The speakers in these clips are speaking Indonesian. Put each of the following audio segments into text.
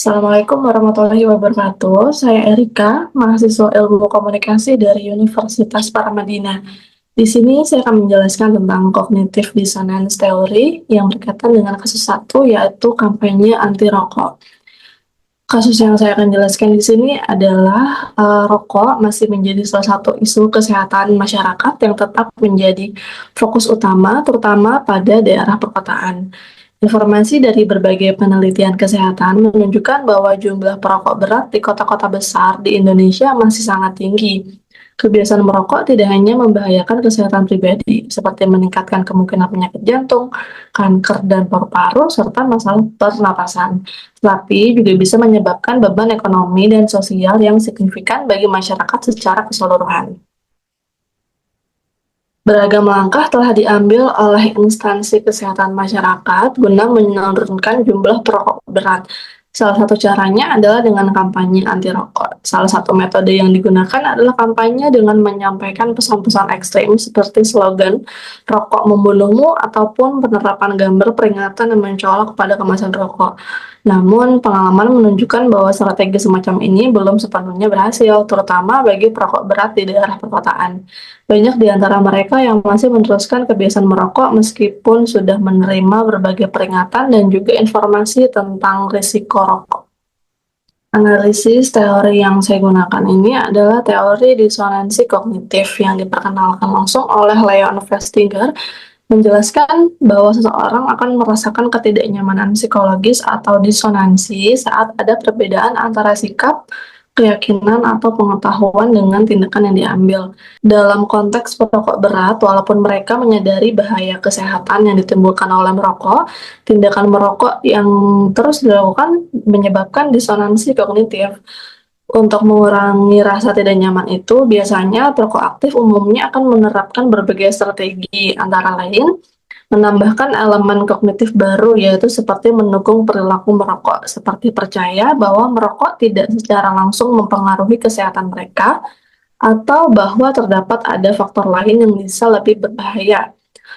Assalamualaikum warahmatullahi wabarakatuh. Saya Erika, mahasiswa Ilmu Komunikasi dari Universitas Paramadina. Di sini saya akan menjelaskan tentang Cognitive Dissonance Theory yang berkaitan dengan kasus satu, yaitu kampanye anti rokok. Kasus yang saya akan jelaskan di sini adalah rokok masih menjadi salah satu isu kesehatan masyarakat yang tetap menjadi fokus utama, terutama pada daerah perkotaan. Informasi dari berbagai penelitian kesehatan menunjukkan bahwa jumlah perokok berat di kota-kota besar di Indonesia masih sangat tinggi. Kebiasaan merokok tidak hanya membahayakan kesehatan pribadi, seperti meningkatkan kemungkinan penyakit jantung, kanker dan paru-paru, serta masalah pernapasan, tapi juga bisa menyebabkan beban ekonomi dan sosial yang signifikan bagi masyarakat secara keseluruhan. Beragam langkah telah diambil oleh instansi kesehatan masyarakat guna menurunkan jumlah perokok berat. Salah satu caranya adalah dengan kampanye anti rokok. Salah satu metode yang digunakan adalah kampanye dengan menyampaikan pesan-pesan ekstrim seperti slogan "rokok membunuhmu" ataupun penerapan gambar peringatan yang mencolok pada kemasan rokok. Namun, pengalaman menunjukkan bahwa strategi semacam ini belum sepenuhnya berhasil, terutama bagi perokok berat di daerah perkotaan. Banyak di antara mereka yang masih meneruskan kebiasaan merokok meskipun sudah menerima berbagai peringatan dan juga informasi tentang risiko rokok. Analisis teori yang saya gunakan ini adalah teori disonansi kognitif yang diperkenalkan langsung oleh Leon Festinger, menjelaskan bahwa seseorang akan merasakan ketidaknyamanan psikologis atau disonansi saat ada perbedaan antara sikap, keyakinan, atau pengetahuan dengan tindakan yang diambil. Dalam konteks perokok berat, walaupun mereka menyadari bahaya kesehatan yang ditimbulkan oleh merokok, tindakan merokok yang terus dilakukan menyebabkan disonansi kognitif. Untuk mengurangi rasa tidak nyaman itu, biasanya perokok aktif umumnya akan menerapkan berbagai strategi, antara lain menambahkan elemen kognitif baru, yaitu seperti mendukung perilaku merokok, seperti percaya bahwa merokok tidak secara langsung mempengaruhi kesehatan mereka, atau bahwa terdapat ada faktor lain yang bisa lebih berbahaya.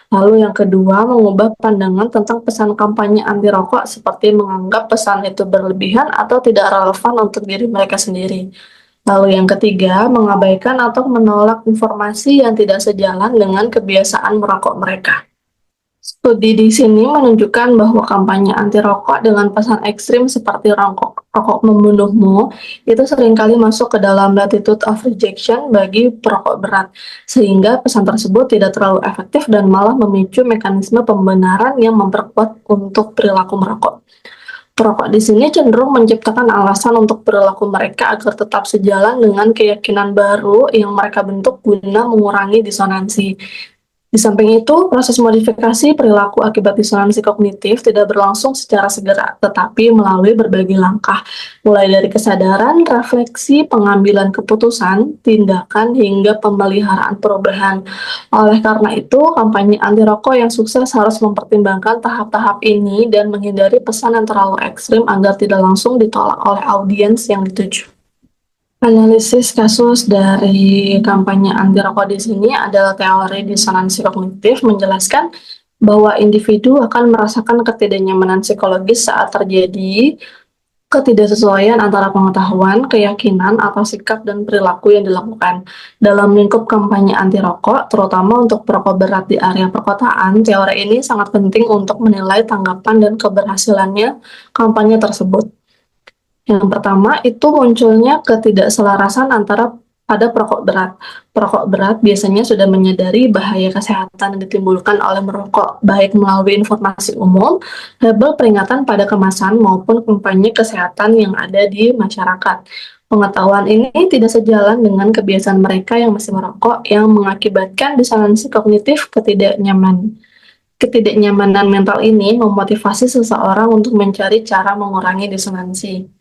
Lalu yang kedua, mengubah pandangan tentang pesan kampanye anti rokok seperti menganggap pesan itu berlebihan atau tidak relevan untuk diri mereka sendiri. Lalu yang ketiga, mengabaikan atau menolak informasi yang tidak sejalan dengan kebiasaan merokok mereka. Studi di sini menunjukkan bahwa kampanye anti rokok dengan pesan ekstrim seperti rokok membunuhmu itu seringkali masuk ke dalam latitude of rejection bagi perokok berat, sehingga pesan tersebut tidak terlalu efektif dan malah memicu mekanisme pembenaran yang memperkuat untuk perilaku merokok. Perokok di sini cenderung menciptakan alasan untuk perilaku mereka agar tetap sejalan dengan keyakinan baru yang mereka bentuk guna mengurangi disonansi. Di samping itu, proses modifikasi perilaku akibat disonansi kognitif tidak berlangsung secara segera, tetapi melalui berbagai langkah, mulai dari kesadaran, refleksi, pengambilan keputusan, tindakan, hingga pemeliharaan perubahan. Oleh karena itu, kampanye anti rokok yang sukses harus mempertimbangkan tahap-tahap ini dan menghindari pesan yang terlalu ekstrim agar tidak langsung ditolak oleh audiens yang dituju. Analisis kasus dari kampanye anti rokok di sini adalah teori disonansi kognitif menjelaskan bahwa individu akan merasakan ketidaknyamanan psikologis saat terjadi ketidaksesuaian antara pengetahuan, keyakinan, atau sikap dan perilaku yang dilakukan. Dalam lingkup kampanye anti rokok, terutama untuk perokok berat di area perkotaan, teori ini sangat penting untuk menilai tanggapan dan keberhasilannya kampanye tersebut. Yang pertama itu munculnya ketidakselarasan antara pada perokok berat. Perokok berat biasanya sudah menyadari bahaya kesehatan yang ditimbulkan oleh merokok, baik melalui informasi umum, label peringatan pada kemasan, maupun kampanye kesehatan yang ada di masyarakat. Pengetahuan ini tidak sejalan dengan kebiasaan mereka yang masih merokok, yang mengakibatkan disonansi kognitif Ketidaknyamanan mental ini memotivasi seseorang untuk mencari cara mengurangi disonansi.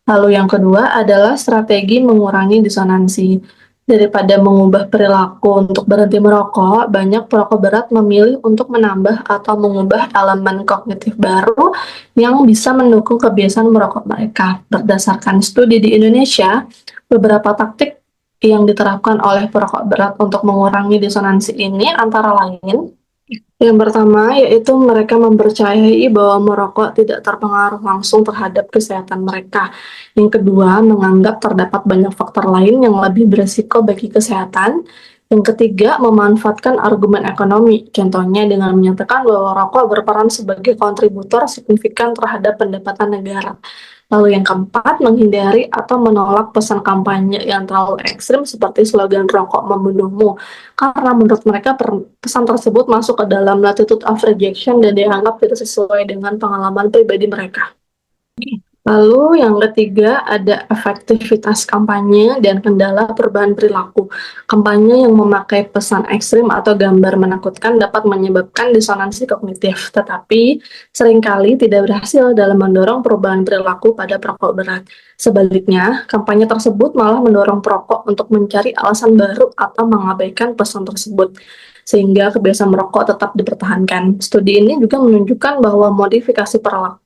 Lalu yang kedua adalah strategi mengurangi disonansi. Daripada mengubah perilaku untuk berhenti merokok, banyak perokok berat memilih untuk menambah atau mengubah elemen kognitif baru yang bisa mendukung kebiasaan merokok mereka. Berdasarkan studi di Indonesia, beberapa taktik yang diterapkan oleh perokok berat untuk mengurangi disonansi ini antara lain Yang pertama yaitu mereka mempercayai bahwa merokok tidak terpengaruh langsung terhadap kesehatan mereka. Yang kedua, menganggap terdapat banyak faktor lain yang lebih berisiko bagi kesehatan. Yang ketiga, memanfaatkan argumen ekonomi. Contohnya dengan menyatakan bahwa rokok berperan sebagai kontributor signifikan terhadap pendapatan negara. Lalu yang keempat, menghindari atau menolak pesan kampanye yang terlalu ekstrim seperti slogan rokok membunuhmu karena menurut mereka pesan tersebut masuk ke dalam latitude of rejection dan dianggap tidak sesuai dengan pengalaman pribadi mereka. Lalu yang ketiga ada efektivitas kampanye dan kendala perubahan perilaku. Kampanye yang memakai pesan ekstrim atau gambar menakutkan dapat menyebabkan disonansi kognitif, tetapi seringkali tidak berhasil dalam mendorong perubahan perilaku pada perokok berat. Sebaliknya, kampanye tersebut malah mendorong perokok untuk mencari alasan baru atau mengabaikan pesan tersebut, sehingga kebiasaan merokok tetap dipertahankan. Studi ini juga menunjukkan bahwa modifikasi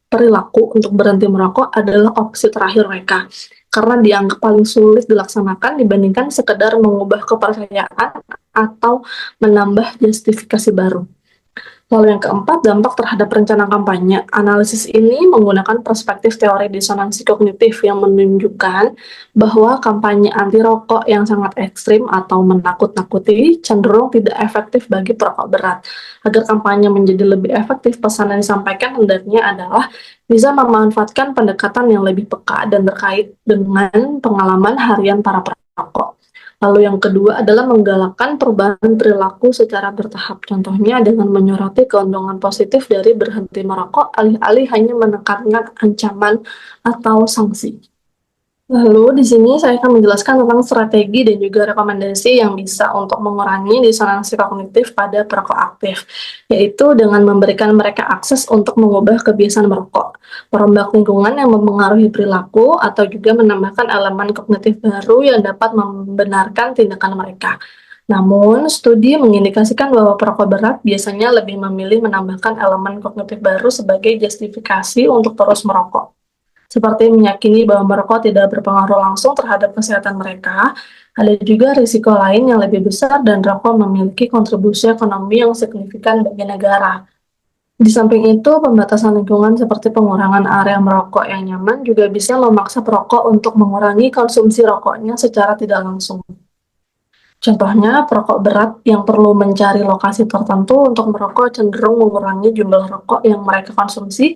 perilaku untuk berhenti merokok adalah opsi terakhir mereka, karena dianggap paling sulit dilaksanakan dibandingkan sekedar mengubah kepercayaan atau menambah justifikasi baru. Lalu yang keempat, dampak terhadap rencana kampanye. Analisis ini menggunakan perspektif teori disonansi kognitif yang menunjukkan bahwa kampanye anti rokok yang sangat ekstrim atau menakut-nakuti cenderung tidak efektif bagi perokok berat. Agar kampanye menjadi lebih efektif, pesan yang disampaikan hendaknya adalah bisa memanfaatkan pendekatan yang lebih peka dan terkait dengan pengalaman harian para perokok. Lalu yang kedua adalah menggalakkan perubahan perilaku secara bertahap. Contohnya dengan menyoroti keuntungan positif dari berhenti merokok, alih-alih hanya menekankan ancaman atau sanksi. Lalu di sini saya akan menjelaskan tentang strategi dan juga rekomendasi yang bisa untuk mengurangi disonansi kognitif pada perokok aktif, yaitu dengan memberikan mereka akses untuk mengubah kebiasaan merokok, merombak lingkungan yang mempengaruhi perilaku, atau juga menambahkan elemen kognitif baru yang dapat membenarkan tindakan mereka. Namun, studi mengindikasikan bahwa perokok berat biasanya lebih memilih menambahkan elemen kognitif baru sebagai justifikasi untuk terus merokok, seperti meyakini bahwa merokok tidak berpengaruh langsung terhadap kesehatan mereka. Ada juga risiko lain yang lebih besar dan rokok memiliki kontribusi ekonomi yang signifikan bagi negara. Di samping itu, pembatasan lingkungan seperti pengurangan area merokok yang nyaman juga bisa memaksa perokok untuk mengurangi konsumsi rokoknya secara tidak langsung. Contohnya, perokok berat yang perlu mencari lokasi tertentu untuk merokok cenderung mengurangi jumlah rokok yang mereka konsumsi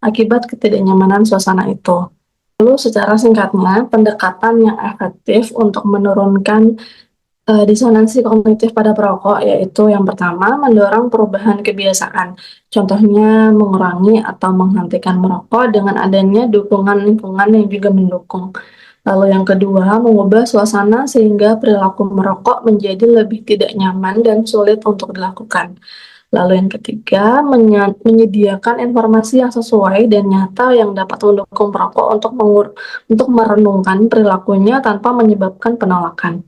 akibat ketidaknyamanan suasana itu. Lalu secara singkatnya, pendekatan yang efektif untuk menurunkan disonansi kognitif pada perokok yaitu yang pertama, mendorong perubahan kebiasaan. Contohnya mengurangi atau menghentikan merokok dengan adanya dukungan lingkungan yang juga mendukung. Lalu yang kedua, mengubah suasana sehingga perilaku merokok menjadi lebih tidak nyaman dan sulit untuk dilakukan. Lalu yang ketiga, menyediakan informasi yang sesuai dan nyata yang dapat mendukung perokok untuk merenungkan perilakunya tanpa menyebabkan penolakan.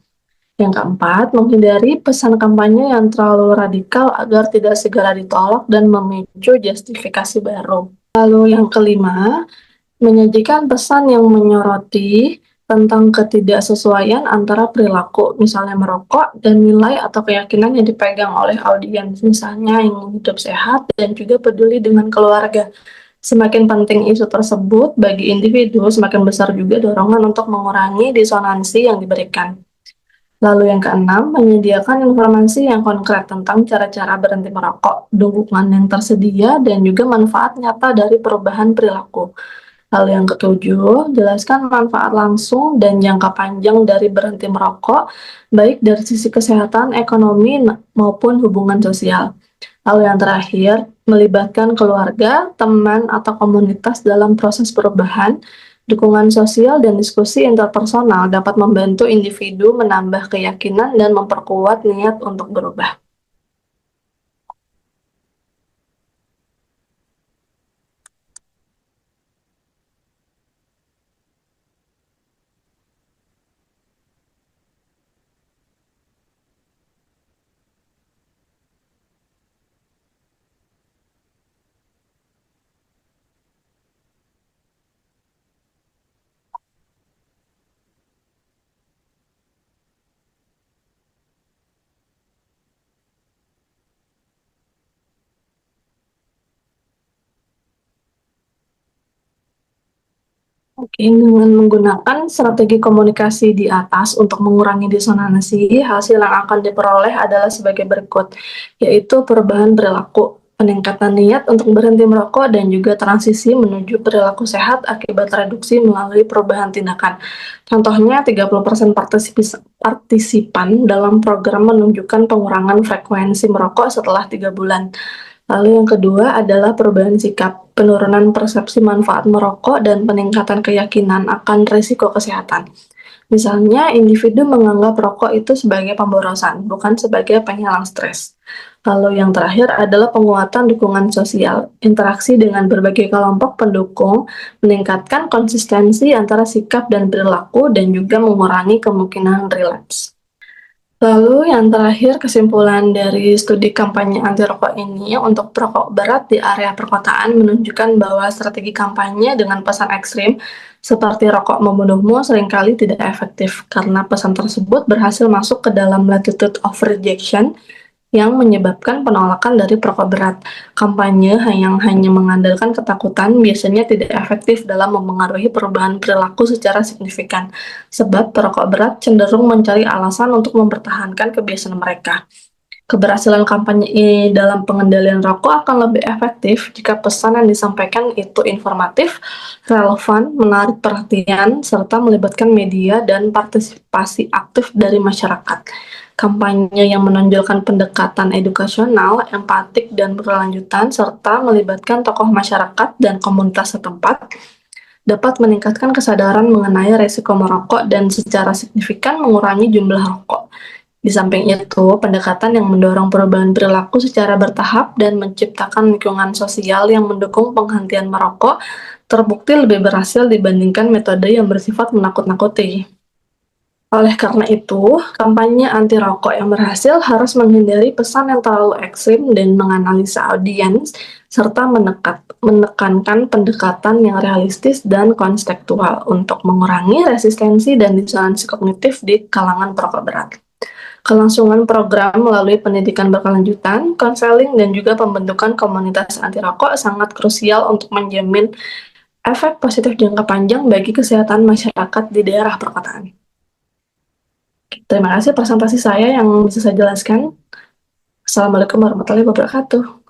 Yang keempat, menghindari pesan kampanye yang terlalu radikal agar tidak segera ditolak dan memicu justifikasi baru. Lalu yang kelima, menyajikan pesan yang menyoroti tentang ketidaksesuaian antara perilaku, misalnya merokok, dan nilai atau keyakinan yang dipegang oleh audiens, misalnya yang hidup sehat dan juga peduli dengan keluarga. Semakin penting isu tersebut bagi individu, semakin besar juga dorongan untuk mengurangi disonansi yang diberikan. Lalu yang keenam, menyediakan informasi yang konkret tentang cara-cara berhenti merokok, dukungan yang tersedia, dan juga manfaat nyata dari perubahan perilaku. Lalu yang ketujuh, jelaskan manfaat langsung dan jangka panjang dari berhenti merokok, baik dari sisi kesehatan, ekonomi, maupun hubungan sosial. Lalu yang terakhir, melibatkan keluarga, teman, atau komunitas dalam proses perubahan. Dukungan sosial dan diskusi interpersonal dapat membantu individu menambah keyakinan dan memperkuat niat untuk berubah. Oke, dengan menggunakan strategi komunikasi di atas untuk mengurangi disonansi, hasil yang akan diperoleh adalah sebagai berikut, yaitu perubahan perilaku, peningkatan niat untuk berhenti merokok, dan juga transisi menuju perilaku sehat akibat reduksi melalui perubahan tindakan. Contohnya, 30% partisipan dalam program menunjukkan pengurangan frekuensi merokok setelah 3 bulan. Lalu yang kedua adalah perubahan sikap, penurunan persepsi manfaat merokok, dan peningkatan keyakinan akan risiko kesehatan. Misalnya, individu menganggap rokok itu sebagai pemborosan, bukan sebagai penghilang stres. Lalu yang terakhir adalah penguatan dukungan sosial. Interaksi dengan berbagai kelompok pendukung meningkatkan konsistensi antara sikap dan perilaku dan juga mengurangi kemungkinan relapse. Lalu yang terakhir, kesimpulan dari studi kampanye anti rokok ini untuk perokok berat di area perkotaan menunjukkan bahwa strategi kampanye dengan pesan ekstrim seperti rokok membunuhmu seringkali tidak efektif karena pesan tersebut berhasil masuk ke dalam latitude of rejection yang menyebabkan penolakan dari perokok berat. Kampanye yang hanya mengandalkan ketakutan biasanya tidak efektif dalam memengaruhi perubahan perilaku secara signifikan, sebab perokok berat cenderung mencari alasan untuk mempertahankan kebiasaan mereka. Keberhasilan kampanye ini dalam pengendalian rokok akan lebih efektif jika pesan yang disampaikan itu informatif, relevan, menarik perhatian, serta melibatkan media dan partisipasi aktif dari masyarakat. Kampanye yang menonjolkan pendekatan edukasional, empatik, dan berkelanjutan, serta melibatkan tokoh masyarakat dan komunitas setempat, dapat meningkatkan kesadaran mengenai resiko merokok dan secara signifikan mengurangi jumlah rokok. Di samping itu, pendekatan yang mendorong perubahan perilaku secara bertahap dan menciptakan lingkungan sosial yang mendukung penghentian merokok terbukti lebih berhasil dibandingkan metode yang bersifat menakut-nakuti. Oleh karena itu, kampanye anti rokok yang berhasil harus menghindari pesan yang terlalu ekstrim dan menganalisa audiens, serta menekankan pendekatan yang realistis dan konstekstual untuk mengurangi resistensi dan disonansi kognitif di kalangan perokok berat. Kelangsungan program melalui pendidikan berkelanjutan, konseling, dan juga pembentukan komunitas anti rokok sangat krusial untuk menjamin efek positif jangka panjang bagi kesehatan masyarakat di daerah perkotaan. Terima kasih presentasi saya yang bisa saya jelaskan. Assalamualaikum warahmatullahi wabarakatuh.